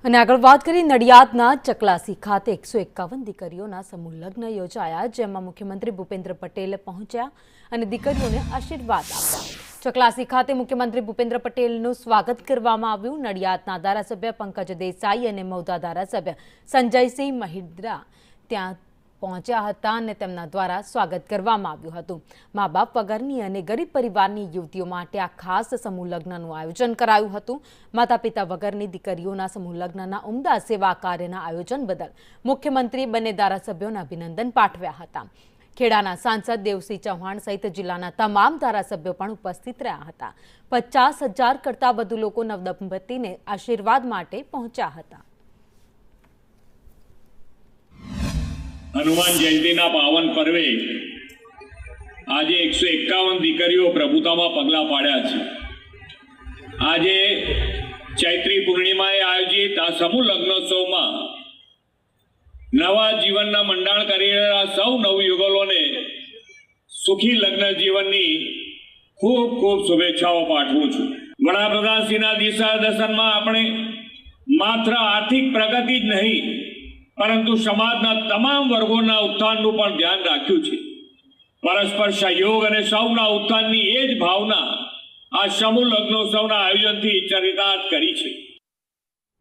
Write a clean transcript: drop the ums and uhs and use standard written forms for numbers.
અને આગળ વાત કરી નડિયાદના ચકલાસી ખાતે 151 દીકરીઓના સમૂહ લગ્ન યોજાયા, જેમાં મુખ્યમંત્રી ભૂપેન્દ્ર પટેલ પહોંચ્યા અને દીકરીઓને આશીર્વાદ આપ્યા। ચકલાસી ખાતે મુખ્યમંત્રી ભૂપેન્દ્ર પટેલનું સ્વાગત કરવામાં આવ્યું। નડિયાદના ધારાસભ્ય પંકજ દેસાઈ અને મહુધા ધારાસભ્ય સંજયસિંહ મહિદ્રા ત્યાં પહોંચ્યા હતા અને તેમના દ્વારા સ્વાગત કરવામાં આવ્યું હતું। મા બાપ વગરની અને ગરીબ પરિવારની યુવતીઓ માટે આ ખાસ સમૂહ લગ્નનું આયોજન કરાયું હતું। માતા પિતા વગરની દીકરીઓના સમૂહ લગ્નના ઉમદા સેવા કાર્યના આયોજન બદલ મુખ્યમંત્રી બંને ધારાસભ્યોને અભિનંદન પાઠવ્યા હતા। ખેડાના સાંસદ દેવસિંહ ચૌહાણ સહિત જિલ્લાના તમામ ધારાસભ્યો પણ ઉપસ્થિત રહ્યા હતા। 50,000 કરતાં વધુ લોકો નવદંપતીને આશીર્વાદ માટે પહોંચ્યા હતા। हनुमान जयंती पावन पर्वे आज 151 दीकरीओ प्रभुता में पगला पाड्या छे। आज चैत्री पूर्णिमाए आयोजित आ समूह लग्नोत्सव में नवा जीवन मंडाण करेला सौ नवयुगलोने सुखी लग्न जीवननी खूब खूब शुभेच्छाओं पाठवुं छुं। वडाप्रधानश्रीना दिशा दर्शन में आपणे मात्र आर्थिक प्रगति ज नहीं परंतु समाजना तमाम वर्गोना उत्थानનું પણ ધ્યાન રાખ્યું છે। પરસ્પર સહયોગ અને સૌના ઉત્થાનની એ જ ભાવના આ સમૂહ લગ્નોત્સવના આયોજનથી ચરિતાર્થ કરી છે।